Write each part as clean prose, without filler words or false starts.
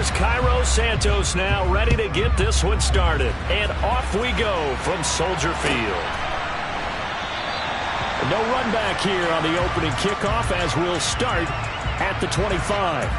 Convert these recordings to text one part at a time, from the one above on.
Here's Cairo Santos now ready to get this one started. And off we go from Soldier Field. No run back here on the opening kickoff as we'll start at the 25.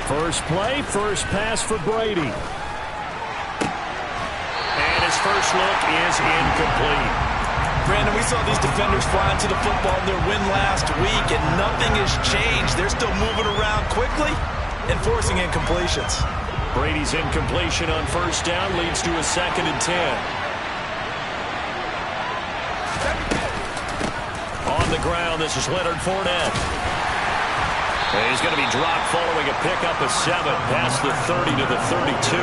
First play, first pass for Brady. And his first look is incomplete. Brandon, we saw these defenders flying to the football in their win last week, and nothing has changed. They're still moving around quickly and forcing incompletions. Brady's incompletion on first down leads to a 2nd and 10. On the ground, this is Leonard Fournette. He's going to be dropped following a pickup of 7 past the 30 to the 32.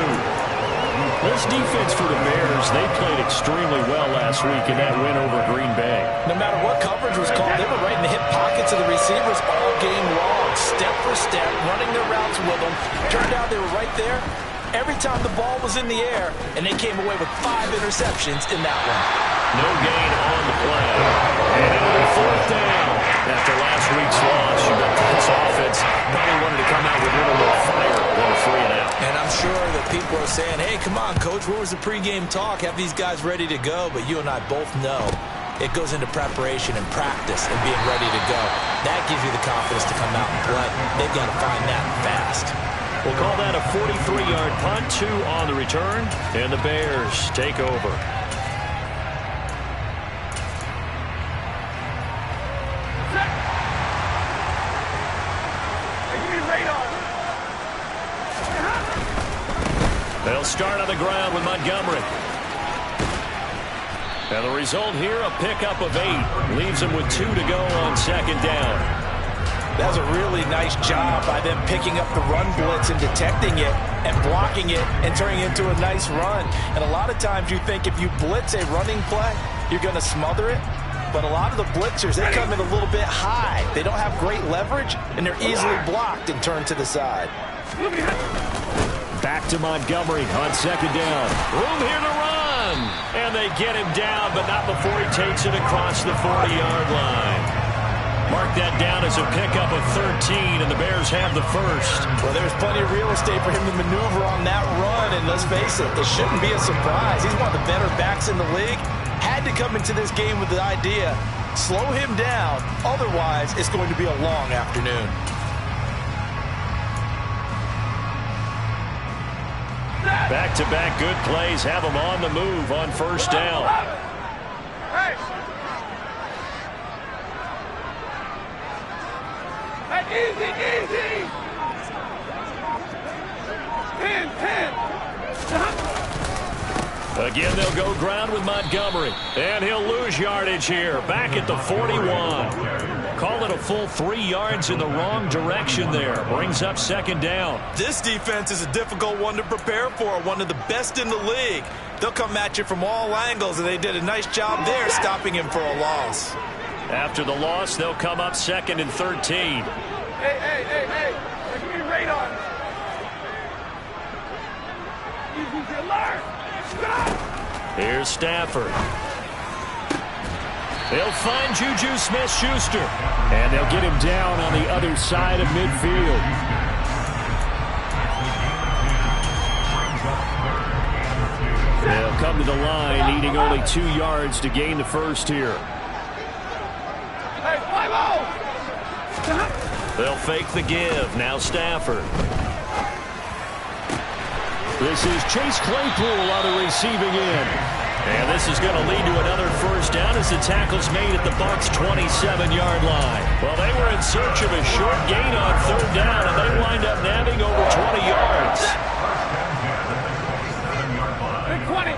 This defense for the Bears, they played extremely well last week in that win over Green Bay. No matter what coverage was called, they were right in the hip pockets of the receivers all game long, step for step, running their routes with them. Turned out they were right there every time the ball was in the air, and they came away with 5 interceptions in that one. No gain on the play. And it'll be 4th down. After last week's loss, you bet this offense probably wanted to come out with a little more fire than a 3 and out. And I'm sure that people are saying, hey, come on, Coach, where was the pregame talk? Have these guys ready to go? But you and I both know it goes into preparation and practice and being ready to go. That gives you the confidence to come out and play. They've got to find that fast. We'll call that a 43-yard punt, 2 on the return, and the Bears take over. They'll start on the ground with Montgomery. And the result here, a pickup of 8. Leaves them with 2 to go on 2nd down. That was a really nice job by them picking up the run blitz and detecting it and blocking it and turning it into a nice run. And a lot of times you think if you blitz a running play, you're going to smother it. But a lot of the blitzers, they come in a little bit high. They don't have great leverage, and they're easily blocked and turned to the side. Back to Montgomery on 2nd down. Room here to run. And they get him down, but not before he takes it across the 40-yard line. Mark that down as a pickup of 13, and the Bears have the first. Well, there's plenty of real estate for him to maneuver on that run, and let's face it, it shouldn't be a surprise. He's one of the better backs in the league. Had to come into this game with the idea, slow him down, otherwise it's going to be a long afternoon. Back-to-back good plays have them on the move on first down. Hey, easy. 10. Again, they'll go ground with Montgomery. And he'll lose yardage here. Back at the 41. Call it a full 3 yards in the wrong direction there. Brings up 2nd down. This defense is a difficult one to prepare for. One of the best in the league. They'll come at you from all angles, and they did a nice job there stopping him for a loss. After the loss, they'll come up 2nd and 13. Hey. Give me radar. Easy, alert. Here's Stafford. They'll find Juju Smith-Schuster. And they'll get him down on the other side of midfield. They'll come to the line, needing only 2 yards to gain the first here. Hey, 5-0. They'll fake the give. Now Stafford. This is Chase Claypool on the receiving end. And this is going to lead to another first down as the tackle's made at the Bucs' 27-yard line. Well, they were in search of a short gain on 3rd down, and they wind up nabbing over 20 yards. Big 20.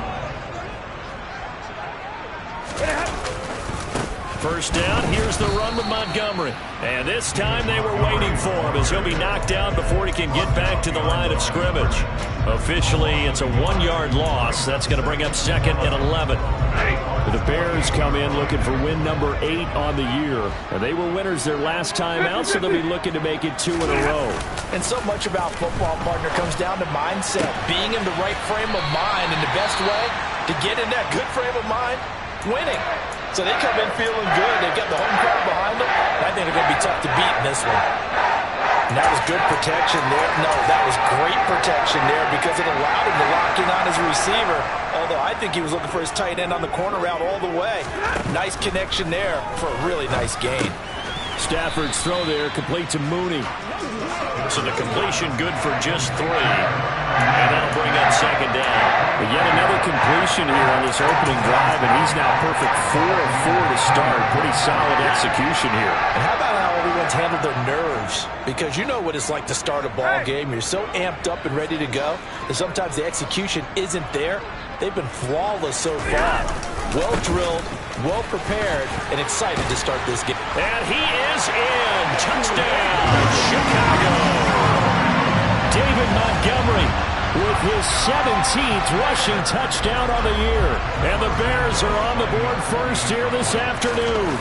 first down. Here's the run with Montgomery. And this time they were waiting for him as he'll be knocked down before he can get back to the line of scrimmage. Officially, it's a 1-yard loss. That's going to bring up 2nd and 11. The Bears come in looking for win number 8 on the year. And they were winners their last time out, so they'll be looking to make it 2 in a row. And so much about football, partner, comes down to mindset. Being in the right frame of mind, and the best way to get in that good frame of mind, winning. So they come in feeling good. They've got the home crowd behind them. And I think they're going to be tough to beat in this one. And that was good protection there. No, that was great protection there because it allowed him to lock in on his receiver. Although I think he was looking for his tight end on the corner route all the way. Nice connection there for a really nice gain. Stafford's throw there, complete to Mooney. So the completion good for just 3. And that'll bring up 2nd down. But yet another completion here on this opening drive, and he's now perfect 4 of 4 to start. Pretty solid execution here. And how about how everyone's handled their nerves? Because you know what it's like to start a ball game. You're so amped up and ready to go that sometimes the execution isn't there. They've been flawless so far. Well drilled, well prepared, and excited to start this game. And he is in. Touchdown, Chicago. David Montgomery with his 17th rushing touchdown on the year. And the Bears are on the board first here this afternoon.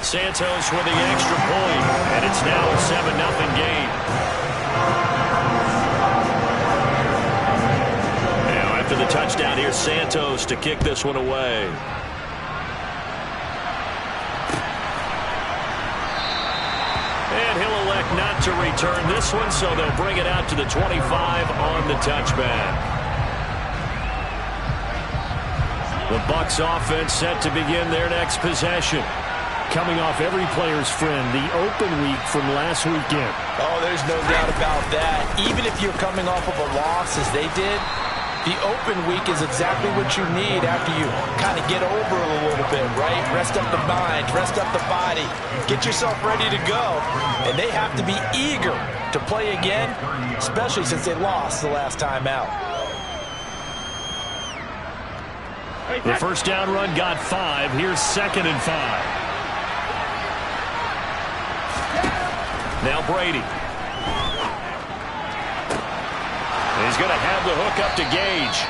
Santos with the extra point, and it's now a 7-0 game. Now after the touchdown, here's Santos to kick this one away. And he'll elect not to return this one, so they'll bring it out to the 25 on the touchback. The Bucs offense set to begin their next possession. Coming off every player's friend, the open week from last weekend. Oh, there's no doubt about that. Even if you're coming off of a loss as they did, the open week is exactly what you need after you kind of get over it a little bit, right? Rest up the mind, rest up the body, get yourself ready to go. And they have to be eager to play again, especially since they lost the last time out. The first down run got 5. Here's 2nd and 5. Now Brady. He's going to have the hook up to Gage.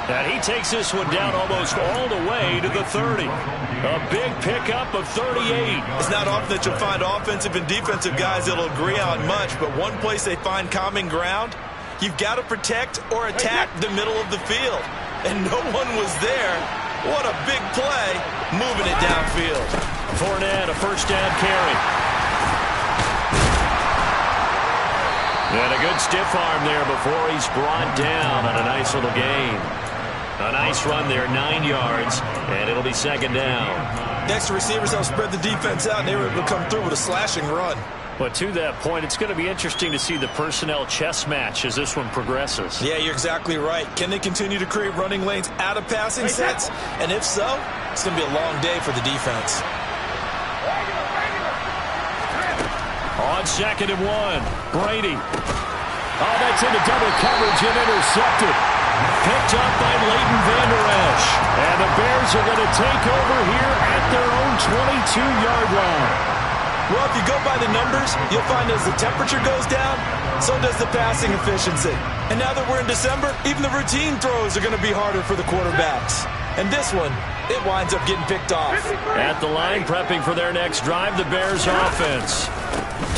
And he takes this one down almost all the way to the 30. A big pickup of 38. It's not often that you'll find offensive and defensive guys that'll agree on much, but one place they find common ground, you've got to protect or attack the middle of the field. And no one was there. What a big play, moving it downfield. Fournette, a first down carry. And a good stiff arm there before he's brought down on a nice little gain. A nice run there, 9 yards, and it'll be 2nd down. Next receivers help spread the defense out, and they were able to come through with a slashing run. But to that point, it's going to be interesting to see the personnel chess match as this one progresses. Yeah, you're exactly right. Can they continue to create running lanes out of passing sets? And if so, it's going to be a long day for the defense. On 2nd and 1, Brady. Oh, that's into double coverage and intercepted. Picked up by Leighton Vander Esch. And the Bears are going to take over here at their own 22-yard line. Well, if you go by the numbers, you'll find as the temperature goes down, so does the passing efficiency. And now that we're in December, even the routine throws are going to be harder for the quarterbacks. And this one, it winds up getting picked off. At the line, prepping for their next drive, the Bears offense.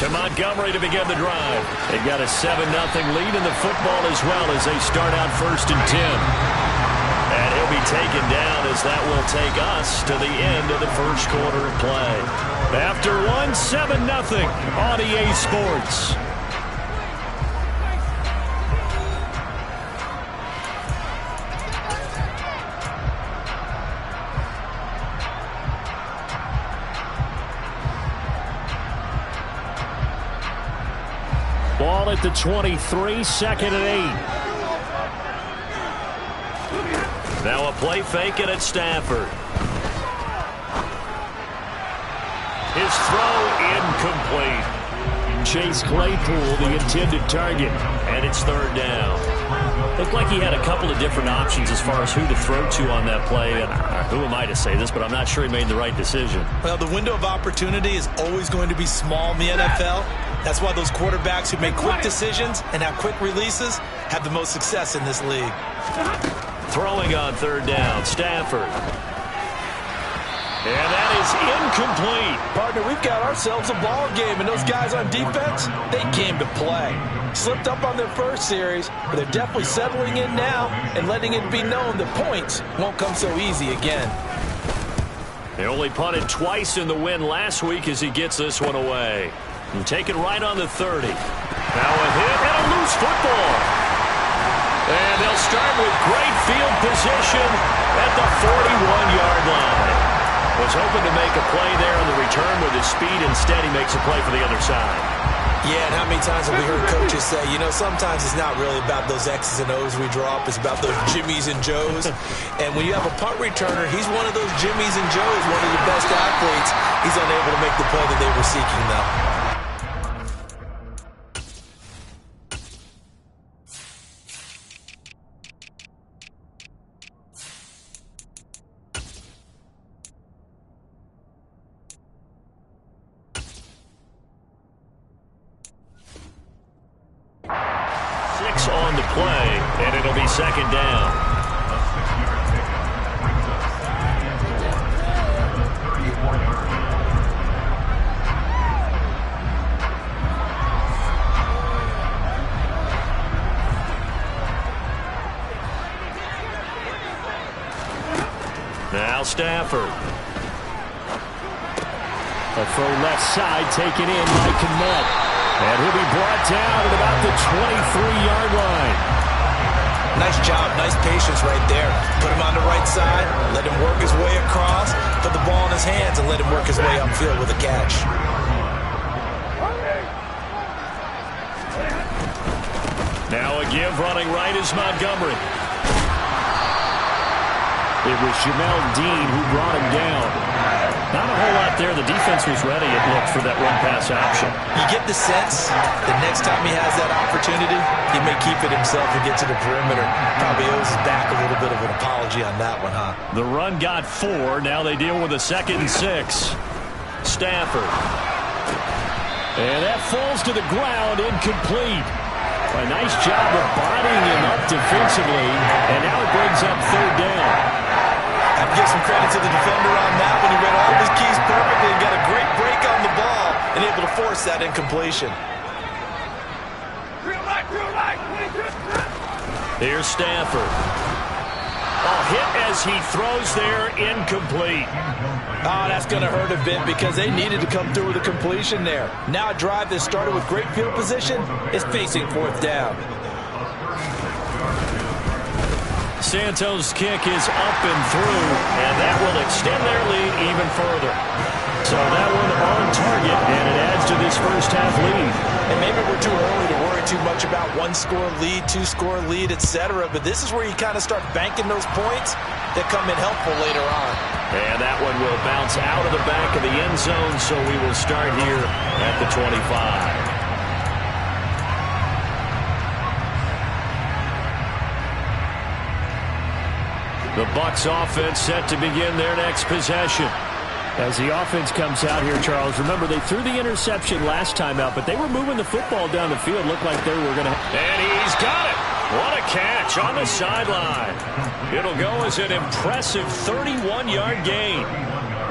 To Montgomery to begin the drive. They've got a 7-0 lead in the football as well as they start out 1st and 10. And he'll be taken down as that will take us to the end of the first quarter of play. After 7-0 on EA Sports. Ball at the 23, 2nd and 8. Now a play fake it at Stafford. His throw incomplete. Chase Claypool, the intended target. And it's third down. Looked like he had a couple of different options as far as who to throw to on that play. And who am I to say this, but I'm not sure he made the right decision. Well, the window of opportunity is always going to be small in the NFL. That's why those quarterbacks who make quick decisions and have quick releases have the most success in this league. Throwing on third down, Stafford. And that is incomplete. Partner, we've got ourselves a ball game, and those guys on defense, they came to play. Slipped up on their first series, but they're definitely settling in now and letting it be known that points won't come so easy again. They only punted twice in the win last week as he gets this one away. And taken right on the 30. Now a hit and a loose football. And they'll start with great field position at the 41-yard line. Was hoping to make a play there on the return with his speed. Instead, he makes a play for the other side. Yeah, and how many times have we heard coaches say, you know, sometimes it's not really about those X's and O's we drop. It's about those Jimmies and Joes. And when you have a punt returner, he's one of those Jimmies and Joes, one of the best athletes. He's unable to make the play that they were seeking, though. 6 on the play, and it'll be second down. Now Stafford. A throw left side taken in by Kmet. And he'll be brought down at about the 23-yard line. Nice job, nice patience right there. Put him on the right side, let him work his way across, put the ball in his hands, and let him work his way upfield with a catch. Now a give running right is Montgomery. It was Jamel Dean who brought him down. Not a whole lot there. The defense was ready, it looked, for that run-pass option. You get the sense that next time he has that opportunity, he may keep it himself and get to the perimeter. Probably owes his back a little bit of an apology on that one, huh? The run got 4. Now they deal with a 2nd and 6. Stafford. And that falls to the ground, incomplete. A nice job of bodying him up defensively, and now it brings up third down. I have to give some credit to the defender on that one. He read all of his keys perfectly and got a great break on the ball and able to force that incompletion. Here's Stafford. A hit as he throws there, incomplete. Oh, that's going to hurt a bit because they needed to come through with a completion there. Now a drive that started with great field position is facing 4th down. Santos' kick is up and through, and that will extend their lead even further. So that one on target, and it adds to this first-half lead. And maybe we're too early to worry too much about 1-score lead, 2-score lead, etc. But this is where you kind of start banking those points that come in helpful later on. And that one will bounce out of the back of the end zone, so we will start here at the 25. The Bucs offense set to begin their next possession. As the offense comes out here, Charles, remember they threw the interception last time out, but they were moving the football down the field. Looked like they were going to... And he's got it. What a catch on the sideline. It'll go as an impressive 31-yard gain.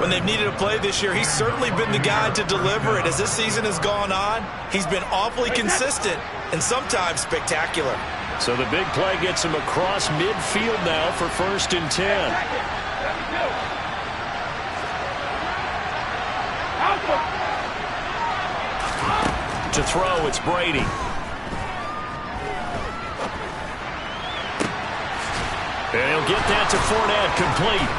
When they've needed a play this year, he's certainly been the guy to deliver it. As this season has gone on, he's been awfully consistent and sometimes spectacular. So the big play gets him across midfield now for 1st and 10. To throw, it's Brady. And he'll get that to Fournette, complete.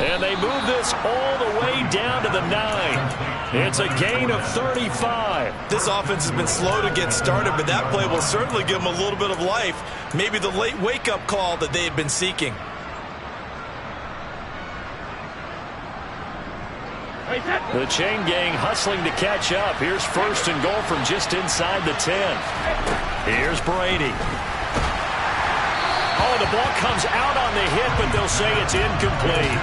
And they move this all the way down to the 9. It's a gain of 35. This offense has been slow to get started, but that play will certainly give them a little bit of life. Maybe the late wake-up call that they had been seeking. The chain gang hustling to catch up. Here's 1st and goal from just inside the 10. Here's Brady. Oh, the ball comes out on the hit, but they'll say it's incomplete.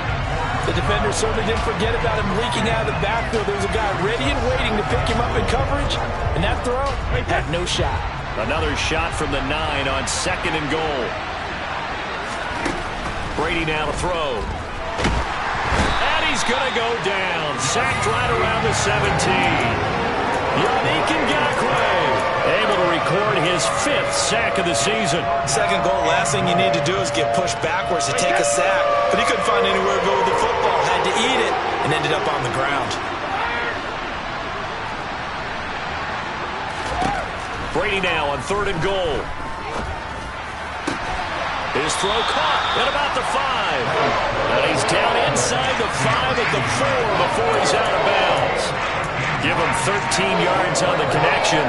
The defender certainly didn't forget about him leaking out of the backfield. There was a guy ready and waiting to pick him up in coverage, and that throw had no shot. Another shot from the 9 on 2nd and goal. Brady now to throw. And he's going to go down. Sacked right around the 17. Yannick Ngakoue able to record his 5th sack of the season. Second goal, last thing you need to do is get pushed backwards to take a sack. But he couldn't find anywhere to go with the football. Had to eat it and ended up on the ground. Brady now on 3rd and goal. His throw caught at about the 5. And he's down inside the 5 at the 4 before he's out of bounds. Give him 13 yards on the connection,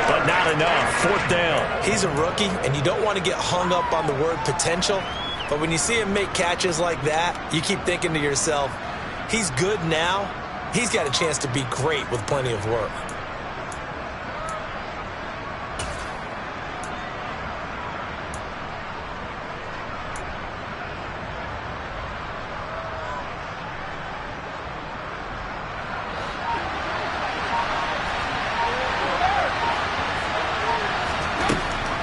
but not enough. 4th down. He's a rookie, and you don't want to get hung up on the word potential. But when you see him make catches like that, you keep thinking to yourself, he's good now. He's got a chance to be great with plenty of work.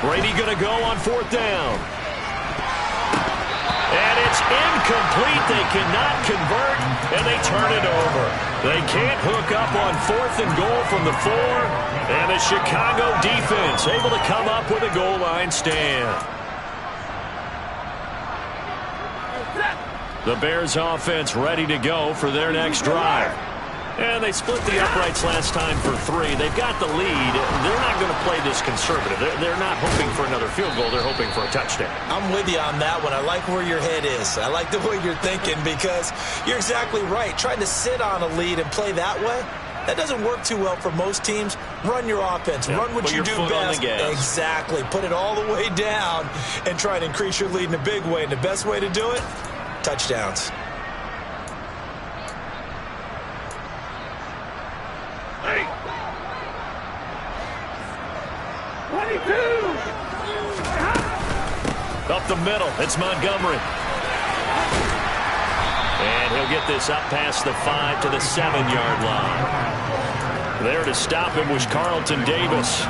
Brady going to go on 4th down. And it's incomplete. They cannot convert, and they turn it over. They can't hook up on 4th and goal from the 4. And the Chicago defense able to come up with a goal line stand. The Bears offense ready to go for their next drive. And they split the uprights last time for 3. They've got the lead. They're not going to play this conservative. They're not hoping for another field goal. They're hoping for a touchdown. I'm with you on that one. I like where your head is. I like the way you're thinking because you're exactly right. Trying to sit on a lead and play that way, that doesn't work too well for most teams. Run your offense. Yeah, run what you do best. Exactly. Put it all the way down and try to increase your lead in a big way. And the best way to do it, touchdowns. Up the middle, it's Montgomery. And he'll get this up past the 5 to the 7-yard line. There to stop him was Carlton Davis.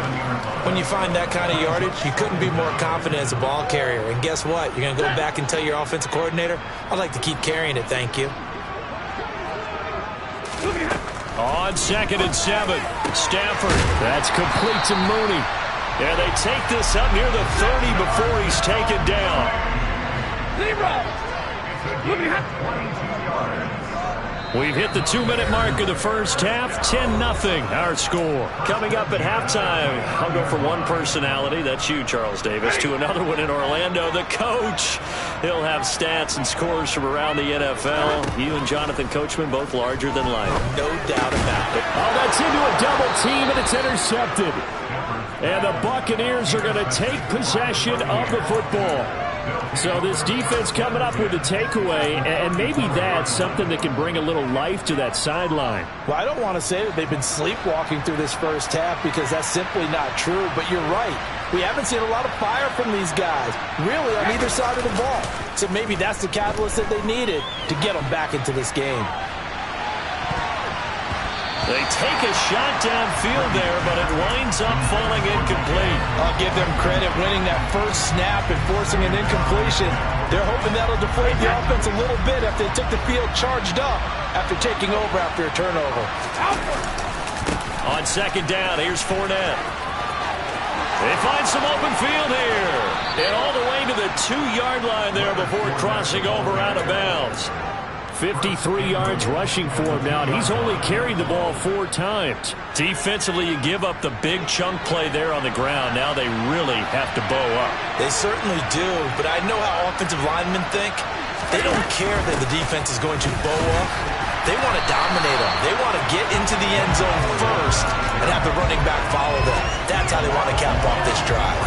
When you find that kind of yardage, you couldn't be more confident as a ball carrier. And guess what? You're going to go back and tell your offensive coordinator, I'd like to keep carrying it, thank you. On 2nd and 7, Stafford. That's complete to Mooney. And they take this up near the 30 before he's taken down. We've hit the 2-minute mark of the first half. 10-0 our score. Coming up at halftime, I'll go from one personality, that's you, Charles Davis, to another one in Orlando, the coach. He'll have stats and scores from around the NFL. You and Jonathan Coachman both larger than life. No doubt about it. Oh, that's into a double team, and it's intercepted. And the Buccaneers are going to take possession of the football. So this defense coming up with a takeaway, and maybe that's something that can bring a little life to that sideline. Well, I don't want to say that they've been sleepwalking through this first half because that's simply not true, but you're right. We haven't seen a lot of fire from these guys, really, on either side of the ball. So maybe that's the catalyst that they needed to get them back into this game. They take a shot downfield there, but it winds up falling incomplete. I'll give them credit winning that first snap and forcing an incompletion. They're hoping that'll deflate the offense a little bit after they took the field charged up after taking over after a turnover. On 2nd down, here's Fournette. They find some open field here. And all the way to the 2-yard line there before crossing over out of bounds. 53 yards rushing for him now, and he's only carried the ball 4 times. Defensively, you give up the big chunk play there on the ground. Now they really have to bow up. They certainly do, but I know how offensive linemen think. They don't care that the defense is going to bow up. They want to dominate them. They want to get into the end zone first and have the running back follow them. That's how they want to cap off this drive.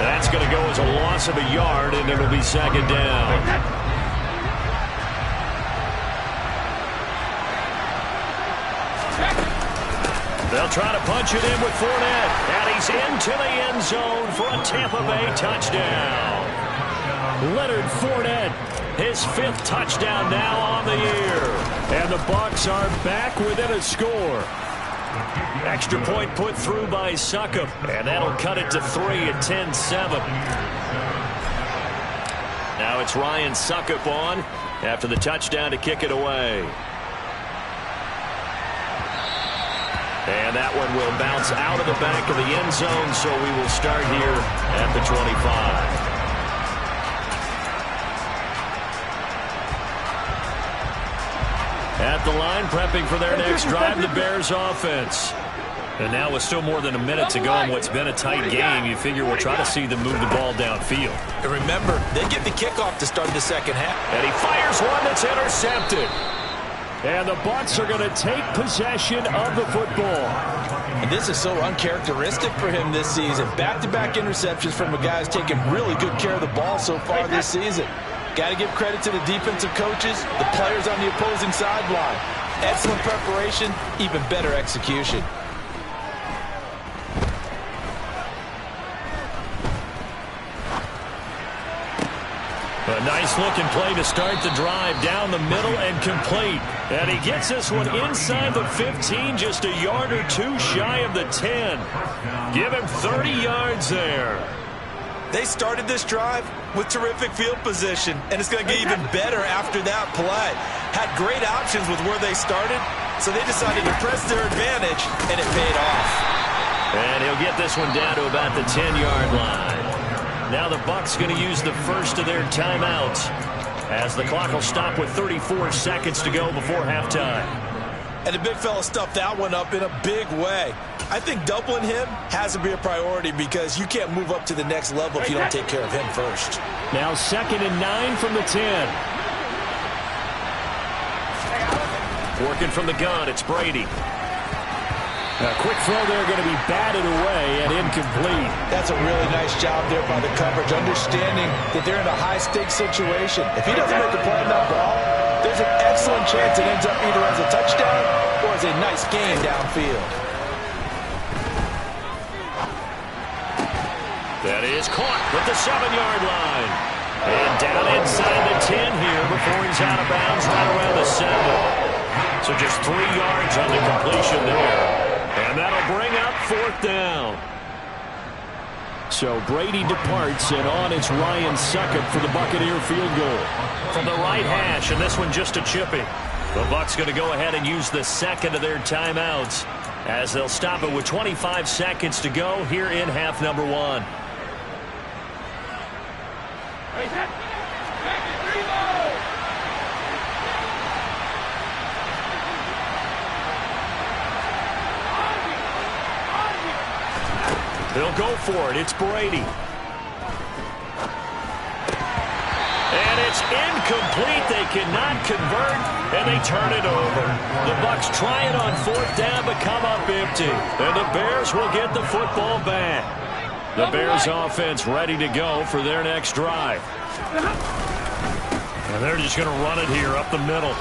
That's going to go as a loss of a yard, and it'll be 2nd down. They'll try to punch it in with Fournette. And he's into the end zone for a Tampa Bay touchdown. Leonard Fournette, his 5th touchdown now on the year. And the Bucs are back within a score. Extra point put through by Succop. And that'll cut it to 3 at 10-7. Now it's Ryan Succop on after the touchdown to kick it away. And that one will bounce out of the back of the end zone, so we will start here at the 25. At the line, prepping for their next drive, the Bears offense. And now with still more than a minute to go in what's been a tight game, you figure we'll try to see them move the ball downfield. And remember, they get the kickoff to start the second half. And he fires one that's intercepted. And the Bucs are going to take possession of the football. And this is so uncharacteristic for him this season. Back-to-back interceptions from a guy who's taken really good care of the ball so far this season. Got to give credit to the defensive coaches, the players on the opposing sideline. Excellent preparation, even better execution. A nice-looking play to start the drive down the middle and complete. And he gets this one inside the 15, just a yard or two shy of the 10. Give him 30 yards there. They started this drive with terrific field position, and it's going to get even better after that play. Had great options with where they started, so they decided to press their advantage, and it paid off. And he'll get this one down to about the 10-yard line. Now the Bucs going to use the first of their timeouts as the clock will stop with 34 seconds to go before halftime. And the big fella stuffed that one up in a big way. I think doubling him has to be a priority because you can't move up to the next level if you don't take care of him first. Now 2nd and 9 from the 10. Working from the gun, it's Brady. A quick throw there going to be batted away and incomplete. That's a really nice job there by the coverage, understanding that they're in a high-stakes situation. If he doesn't make a play on that ball, there's an excellent chance it ends up either as a touchdown or as a nice gain downfield. That is caught with the 7-yard line. And down inside the 10 here before he's out of bounds right around the 7. So just 3 yards on the completion there. And that'll bring up 4th down. So Brady departs, and on it's Ryan Succop for the Buccaneer field goal. From the right hash, and this one just a chippy. The Bucs going to go ahead and use the 2nd of their timeouts as they'll stop it with 25 seconds to go here in half number 1. They'll go for it. It's Brady. And it's incomplete. They cannot convert, and they turn it over. The Bucs try it on 4th down, but come up empty. And the Bears will get the football back. The Bears offense ready to go for their next drive. And they're just going to run it here up the middle.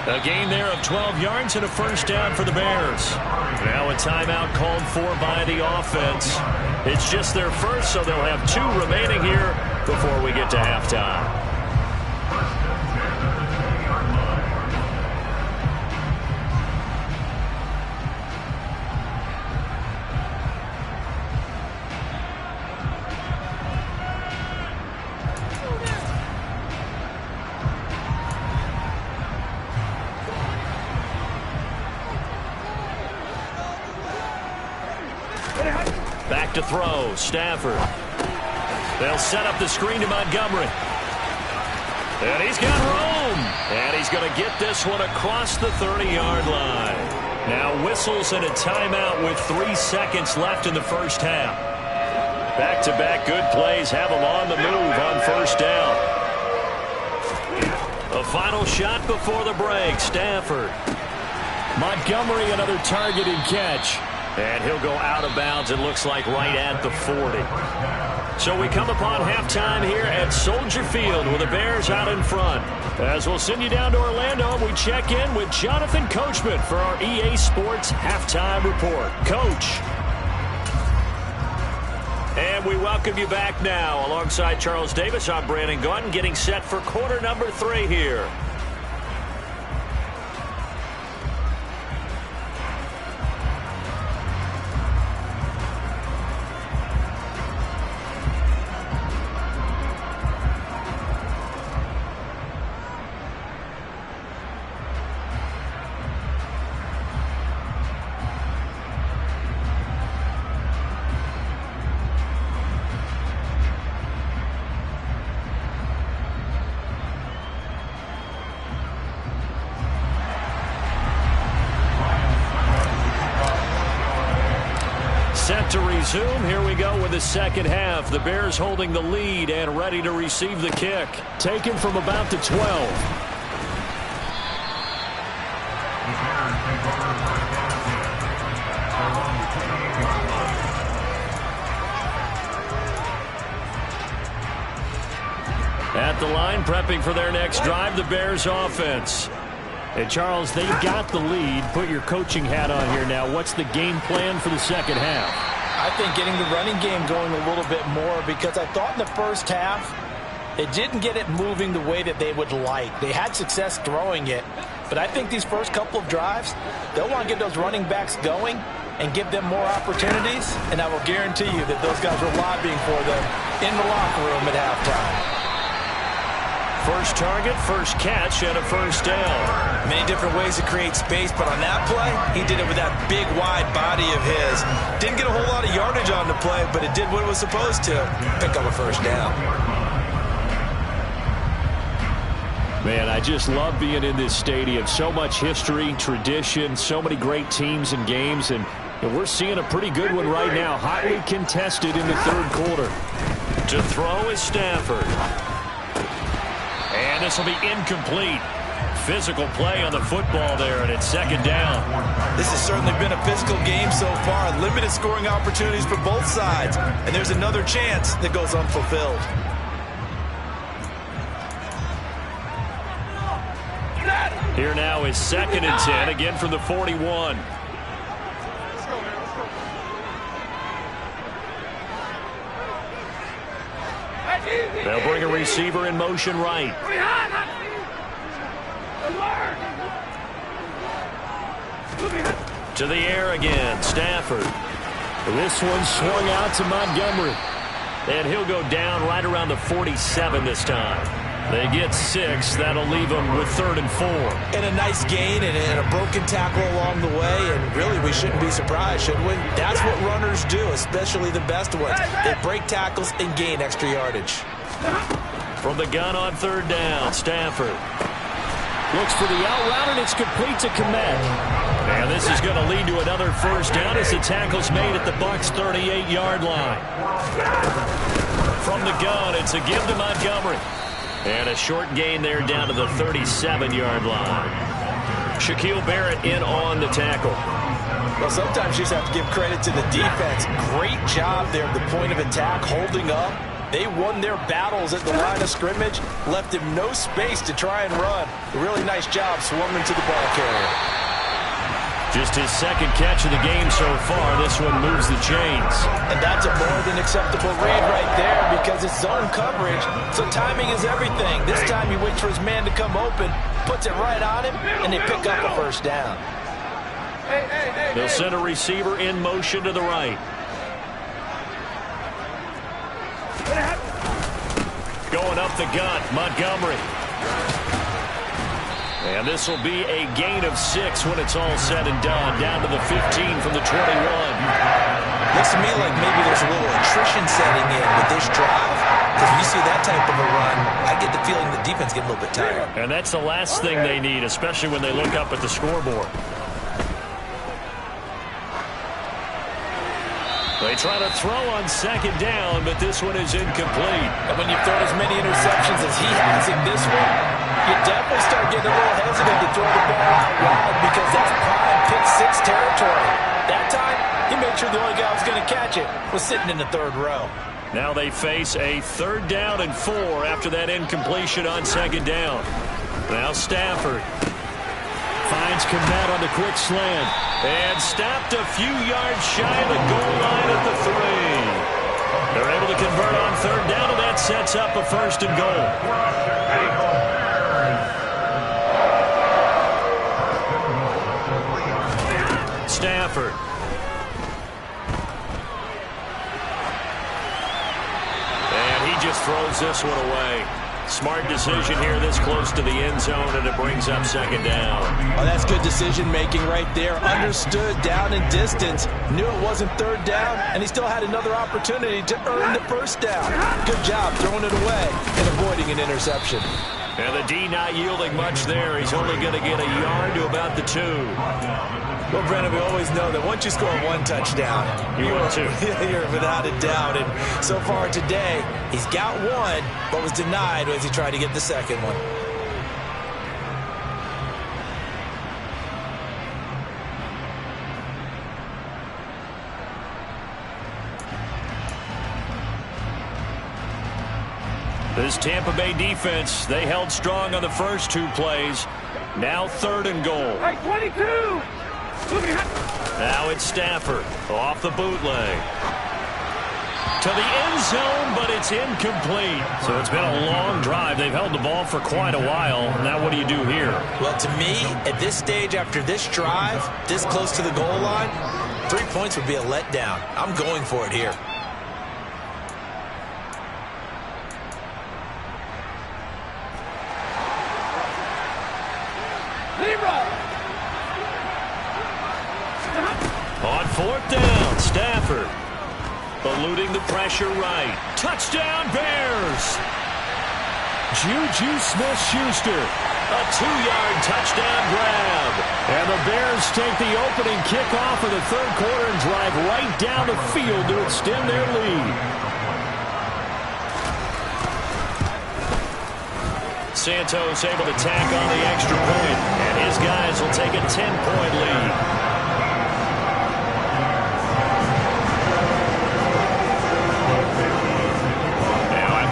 A gain there of 12 yards and a first down for the Bears. Now a timeout called for by the offense. It's just their first, so they'll have 2 remaining here before we get to halftime. Back to throw, Stafford. They'll set up the screen to Montgomery. And he's got room. And he's going to get this one across the 30-yard line. Now whistles and a timeout with 3 seconds left in the first half. Back-to-back good plays have them on the move on first down. A final shot before the break, Stafford. Montgomery, another target and catch. And he'll go out of bounds, it looks like, right at the 40. So we come upon halftime here at Soldier Field with the Bears out in front. As we'll send you down to Orlando, we check in with Jonathan Coachman for our EA Sports Halftime Report. Coach. And we welcome you back now. Alongside Charles Davis, I'm Brandon Gunn, getting set for quarter number 3 here. Set to resume. Here we go with the second half. The Bears holding the lead and ready to receive the kick. Taken from about the 12. At the line, prepping for their next drive, the Bears offense. And Charles, they've got the lead. Put your coaching hat on here now. What's the game plan for the second half? I think getting the running game going a little bit more, because I thought in the first half it didn't get it moving the way that they would like. They had success throwing it, but I think these first couple of drives, they'll want to get those running backs going and give them more opportunities, and I will guarantee you that those guys were lobbying for them in the locker room at halftime. First target, first catch, and a first down. Many different ways to create space, but on that play, he did it with that big, wide body of his. Didn't get a whole lot of yardage on the play, but it did what it was supposed to. Pick up a first down. Man, I just love being in this stadium. So much history, tradition, so many great teams and games, and we're seeing a pretty good one right now. Hotly contested in the third quarter. To throw is Stafford. And this will be incomplete. Physical play on the football there, and it's second down. This has certainly been a physical game so far. Limited scoring opportunities for both sides. And there's another chance that goes unfulfilled. Here now is 2nd and 10, again from the 41. They'll bring a receiver in motion right. To the air again, Stafford. This one swung out to Montgomery. And he'll go down right around the 47 this time. They get 6. That'll leave them with 3rd and 4. And a nice gain and a broken tackle along the way. And really, we shouldn't be surprised, should we? That's what runners do, especially the best ones. They break tackles and gain extra yardage. From the gun on 3rd down, Stafford looks for the out route, and it's complete to Komet. And this is going to lead to another first down as the tackle's made at the Bucs 38-yard line. From the gun, it's a give to Montgomery. And a short gain there down to the 37-yard line. Shaquille Barrett in on the tackle. Well, sometimes you just have to give credit to the defense. Great job there at the point of attack, holding up. They won their battles at the line of scrimmage, left him no space to try and run. A really nice job swarming to the ball carrier. Just his 2nd catch of the game so far. This one moves the chains. And that's a more than acceptable read right there, because it's zone coverage, so timing is everything. This time he waits for his man to come open, puts it right on him, and they pick up a first down. They'll send a receiver in motion to the right. Going up the gut, Montgomery. And this will be a gain of 6 when it's all said and done. Down to the 15 from the 21. Looks to me like maybe there's a little attrition setting in with this drive. Because when you see that type of a run, I get the feeling the defense get a little bit tired. And that's the last thing they need, especially when they look up at the scoreboard. They try to throw on 2nd down, but this one is incomplete. And when you've thrown as many interceptions as he has in this one, you definitely start getting a little hesitant to throw the ball out wide, because that's prime pick 6 territory. That time, He made sure the only guy who was going to catch it was sitting in the third row. Now they face a 3rd down and 4 after that incompletion on 2nd down. Now Stafford finds Kmet on the quick slant and stopped a few yards shy of the goal line at the 3. They're able to convert on 3rd down, and that sets up a 1st and goal. Stafford. And he just throws this one away. Smart decision here this close to the end zone, and it brings up 2nd down. Oh, that's good decision-making right there. Understood down and distance. Knew it wasn't 3rd down, and he still had another opportunity to earn the 1st down. Good job throwing it away and avoiding an interception. And the D not yielding much there. He's only going to get a yard to about the 2. Well, Brennan, we always know that once you score 1 touchdown, you're without a doubt. And so far today, he's got 1, but was denied as he tried to get the 2nd one. This Tampa Bay defense, they held strong on the first 2 plays. Now 3rd and goal. Hey, 22! Now it's Stafford off the bootleg. To the end zone, but it's incomplete. So it's been a long drive. They've held the ball for quite a while. Now what do you do here? Well, to me, at this stage after this drive, this close to the goal line, 3 points would be a letdown. I'm going for it here. On 4th down, Stafford eluding the pressure right. Touchdown, Bears! Juju Smith-Schuster, a 2-yard touchdown grab. And the Bears take the opening kickoff of the 3rd quarter and drive right down the field to extend their lead. Santos able to tack on the extra point, and his guys will take a 10-point lead.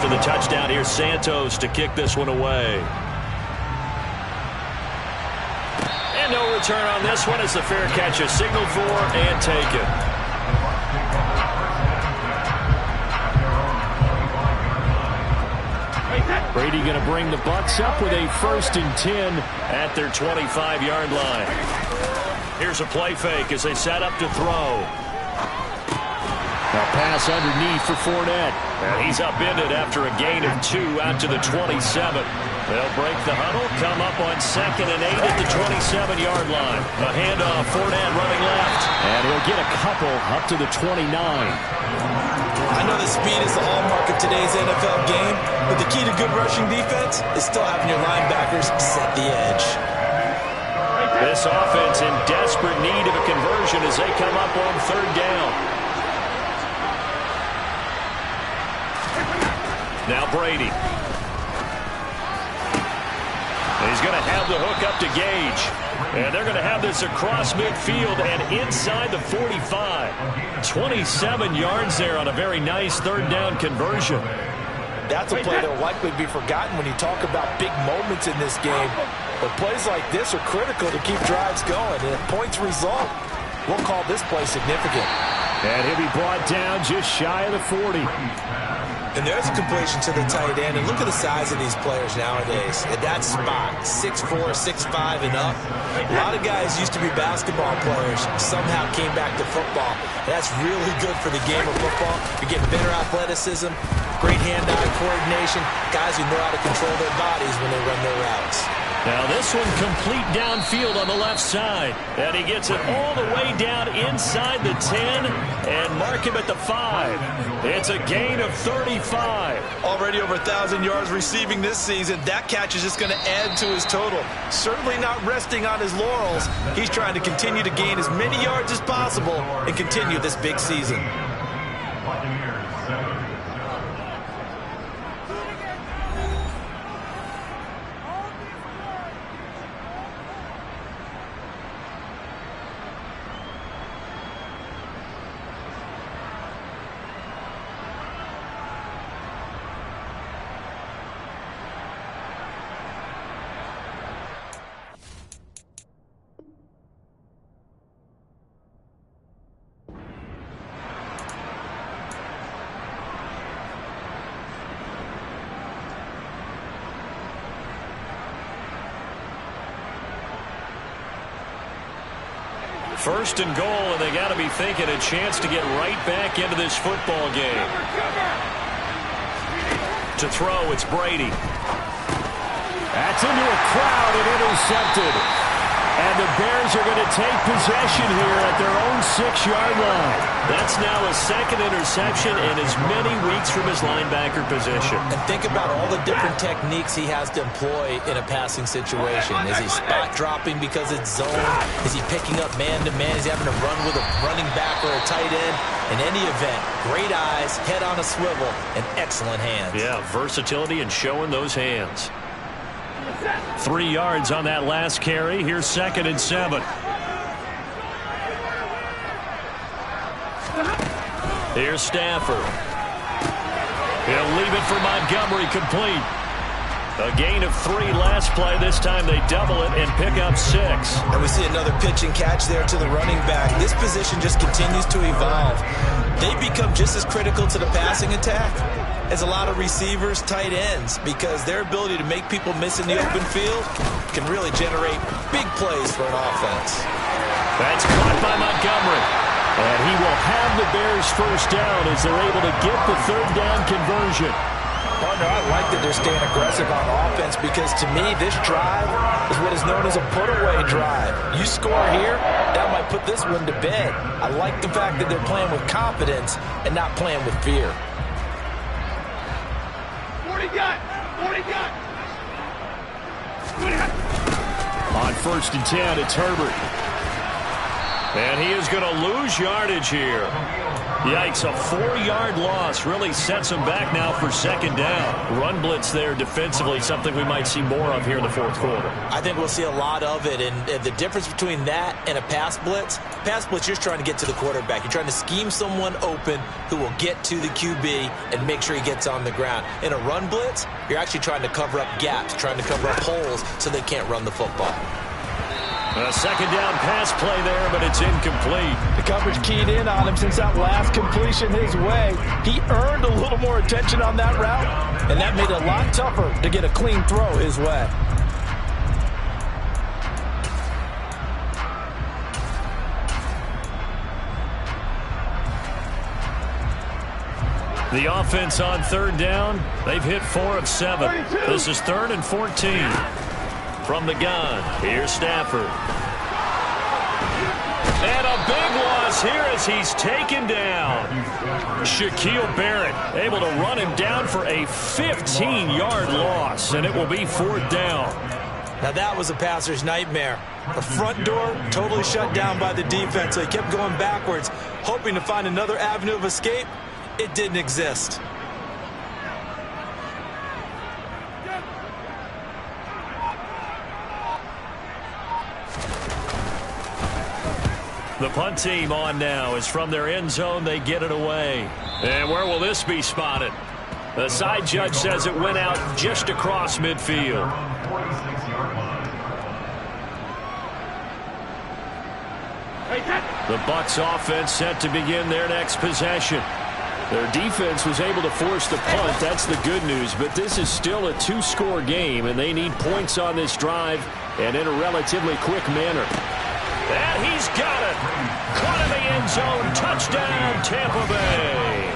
The touchdown here, Santos to kick this one away. And no return on this one as the fair catch is signaled for and taken. Brady going to bring the Bucs up with a 1st and 10 at their 25-yard line. Here's a play fake as they set up to throw. A pass underneath for Fournette. And he's upended after a gain of 2 out to the 27. They'll break the huddle, come up on 2nd and 8 at the 27-yard line. A handoff, Fournette running left. And he'll get a couple up to the 29. I know the speed is the hallmark of today's NFL game, but the key to good rushing defense is still having your linebackers set the edge. This offense in desperate need of a conversion as they come up on 3rd down. Now Brady. He's going to have the hook up to Gage. And they're going to have this across midfield and inside the 45. 27 yards there on a very nice 3rd down conversion. That's a play that will likely be forgotten when you talk about big moments in this game. But plays like this are critical to keep drives going. And if points result, we'll call this play significant. And he'll be brought down just shy of the 40. And there's a completion to the tight end. And look at the size of these players nowadays. At that spot, 6'4", 6'5", and up. A lot of guys used to be basketball players, somehow came back to football. That's really good for the game of football. You're getting better athleticism, great hand-eye coordination, guys who know how to control their bodies when they run their routes. Now this one complete downfield on the left side. And he gets it all the way down inside the 10 and mark him at the 5. It's a gain of 35. Already over 1,000 yards receiving this season. That catch is just going to add to his total. Certainly not resting on his laurels. He's trying to continue to gain as many yards as possible and continue this big season. First and goal, and they got to be thinking a chance to get right back into this football game. To throw, it's Brady. That's into a crowd and intercepted. And the Bears are going to take possession here at their own 6-yard line. That's now a second interception in as many weeks from his linebacker position. And think about all the different techniques he has to employ in a passing situation. Is he spot dropping because it's zone? Is he picking up man-to-man? Is he having to run with a running back or a tight end? In any event, great eyes, head on a swivel, and excellent hands. Yeah, versatility and showing those hands. 3 yards on that last carry. Here's 2nd and 7. Here's Stafford. He'll leave it for Montgomery, complete. A gain of 3 last play. This time they double it and pick up 6. And we see another pitch and catch there to the running back. This position just continues to evolve. They become just as critical to the passing attack as a lot of receivers, tight ends, because their ability to make people miss in the open field can really generate big plays for an offense. That's caught by Montgomery. And he will have the Bears first down as they're able to get the 3rd down conversion. Partner, I like that they're staying aggressive on offense because to me, this drive is what is known as a put-away drive. You score here, that might put this one to bed. I like the fact that they're playing with confidence and not playing with fear. 40 got. On 1st and 10, it's Herbert. And he is going to lose yardage here. Yikes, a 4-yard loss really sets him back now for 2nd down. Run blitz there defensively, something we might see more of here in the 4th quarter. I think we'll see a lot of it, and the difference between that and a pass blitz, you're trying to get to the quarterback. You're trying to scheme someone open who will get to the QB and make sure he gets on the ground. In a run blitz, you're actually trying to cover up gaps, trying to cover up holes so they can't run the football. A 2nd down pass play there, but it's incomplete. The coverage keyed in on him since that last completion his way. He earned a little more attention on that route, and that made it a lot tougher to get a clean throw his way. The offense on 3rd down, they've hit 4 of 7. This is 3rd and 14. From the gun, here's Stafford. And a big loss here as he's taken down. Shaquille Barrett able to run him down for a 15-yard loss, and it will be 4th down. Now that was a passer's nightmare. The front door totally shut down by the defense. So he kept going backwards, hoping to find another avenue of escape. It didn't exist. The punt team on now is from their end zone. They get it away. And where will this be spotted? The side judge says it went out just across midfield. The Bucs offense set to begin their next possession. Their defense was able to force the punt. That's the good news. But this is still a 2-score game, and they need points on this drive and in a relatively quick manner. And he's got it. Caught in the end zone. Touchdown, Tampa Bay.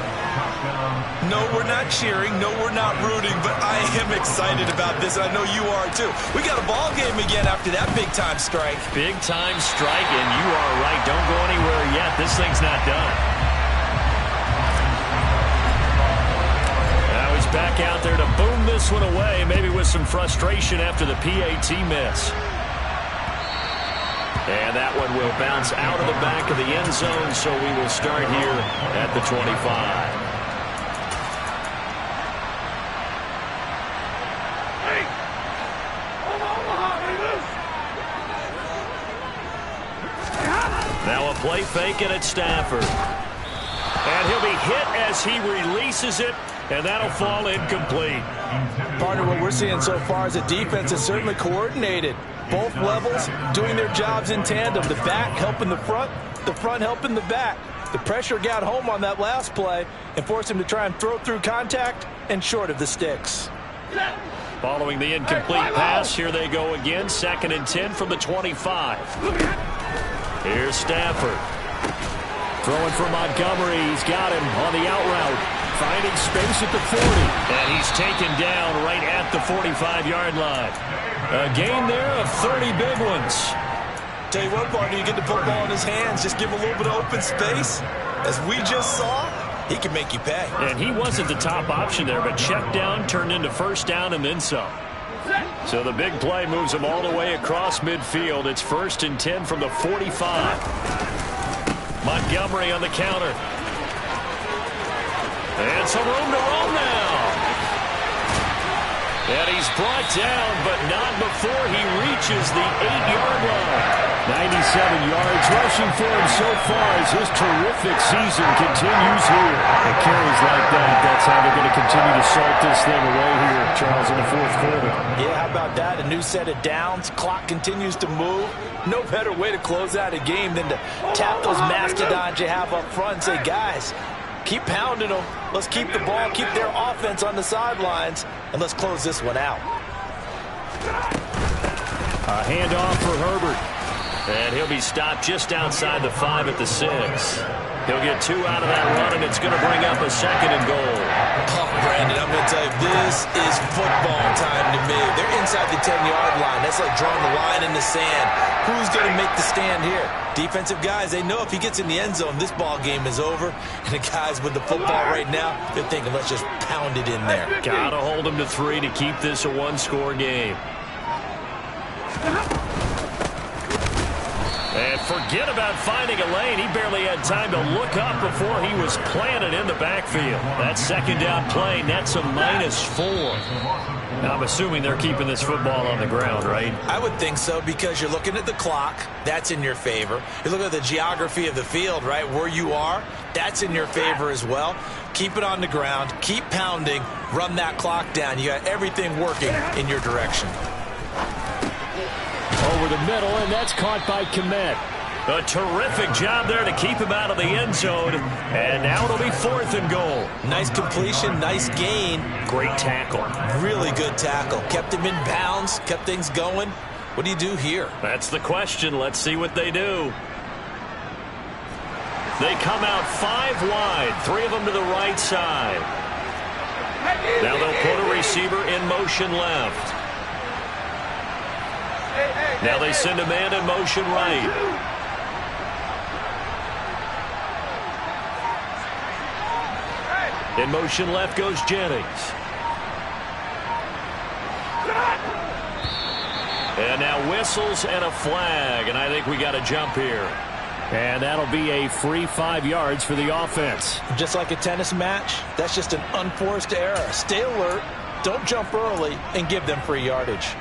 No, we're not cheering. No, we're not rooting. But I am excited about this. I know you are, too. We got a ball game again after that big-time strike. Big-time strike, and you are right. Don't go anywhere yet. This thing's not done. Now he's back out there to boom this one away, maybe with some frustration after the PAT miss. And that one will bounce out of the back of the end zone, so we will start here at the 25. Now a play fake and it's Stafford. And he'll be hit as he releases it, and that'll fall incomplete. Partner, what we're seeing so far is the defense is certainly coordinated. Both levels doing their jobs in tandem. The back helping the front helping the back. The pressure got home on that last play and forced him to try and throw through contact and short of the sticks. Following the incomplete pass, here they go again. 2nd and 10 from the 25. Here's Stafford. Throwing for Montgomery. He's got him on the out route. Finding space at the 40. And he's taken down right at the 45-yard line. A gain there of 30 big ones. Tell you what, partner, you get the football in his hands, just give him a little bit of open space. As we just saw, he can make you pay. And he wasn't the top option there, but check down turned into first down and then some. So the big play moves him all the way across midfield. It's 1st and 10 from the 45. Montgomery on the counter. And some room to roam now. And he's brought down, but not before he reaches the 8-yard line. 97 yards rushing for him so far as his terrific season continues here. And carries like that, that's how they're going to continue to salt this thing away here, Charles, in the 4th quarter. Yeah, how about that? A new set of downs. Clock continues to move. No better way to close out a game than to tap those mastodons you have up front and say, guys, keep pounding them. Let's keep the ball, keep their offense on the sidelines, and let's close this one out. A handoff for Herbert. And he'll be stopped just outside the 5 at the 6. He'll get 2 out of that run, and it's going to bring up a 2nd and goal. Oh, Brandon, I'm going to tell you, this is football time to me. They're inside the 10-yard line. That's like drawing the line in the sand. Who's going to make the stand here? Defensive guys, they know if he gets in the end zone, this ball game is over. And the guys with the football right now, they're thinking, let's just pound it in there. Got to hold him to 3 to keep this a one-score game. And forget about finding a lane. He barely had time to look up before he was planted in the backfield. That 2nd down play nets a -4. Now, I'm assuming they're keeping this football on the ground, right? I would think so, because you're looking at the clock. That's in your favor. You look at the geography of the field, right? Where you are, that's in your favor as well. Keep it on the ground. Keep pounding. Run that clock down. You got everything working in your direction. Over the middle, and that's caught by Kmet. A terrific job there to keep him out of the end zone. And now it'll be 4th and goal. Nice completion, nice gain. Great tackle. Really good tackle. Kept him in bounds, kept things going. What do you do here? That's the question. Let's see what they do. They come out 5 wide, 3 of them to the right side. Now they'll put a receiver in motion left. Now they send a man in motion right. In motion left goes Jennings. And now whistles and a flag, and I think we got a jump here. And that'll be a free 5 yards for the offense. Just like a tennis match, that's just an unforced error. Stay alert, don't jump early, and give them free yardage.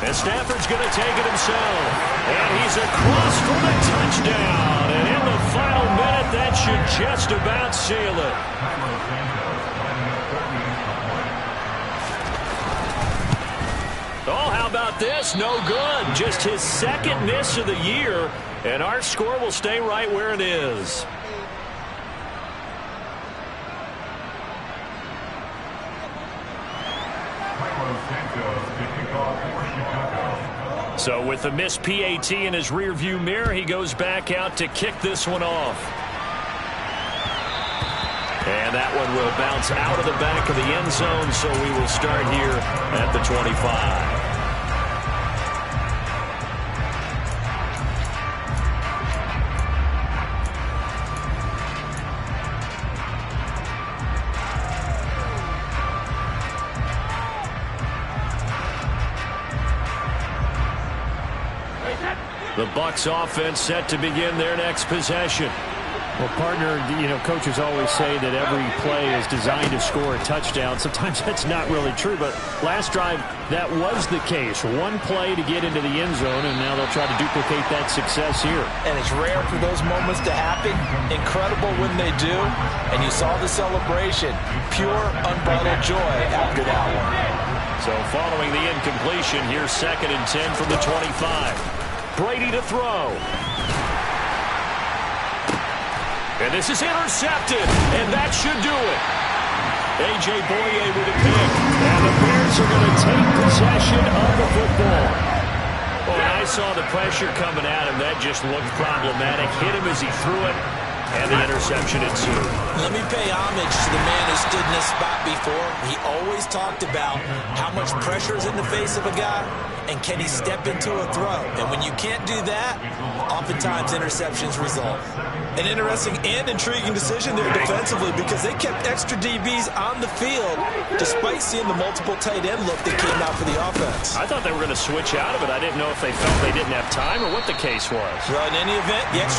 And Stafford's going to take it himself. And he's across for the touchdown. And in the final minute, that should just about seal it. Oh, how about this? No good. Just his 2nd miss of the year. And our score will stay right where it is. So with the missed PAT in his rearview mirror, he goes back out to kick this one off. And that one will bounce out of the back of the end zone, so we will start here at the 25. The Bucs offense set to begin their next possession. Well, partner, coaches always say that every play is designed to score a touchdown. Sometimes that's not really true, but last drive, that was the case. One play to get into the end zone, and now they'll try to duplicate that success here. And it's rare for those moments to happen. Incredible when they do. And you saw the celebration. Pure, unbridled joy after that one. So following the incompletion, here's 2nd and 10 from the 25. Brady to throw. And this is intercepted, and that should do it. A.J. Boye with a pick, and the Bears are going to take possession of the football. Well, when I saw the pressure coming at him, that just looked problematic. Hit him as he threw it, and the interception ensued. Let me pay homage to the man who stood in this spot before. He always talked about how much pressure is in the face of a guy, and can he step into a throw. And when you can't do that, oftentimes interceptions result. An interesting and intriguing decision there defensively because they kept extra DBs on the field despite seeing the multiple tight end look that came out for the offense. I thought they were going to switch out of it. I didn't know if they felt they didn't have time or what the case was. Well, in any event, the extra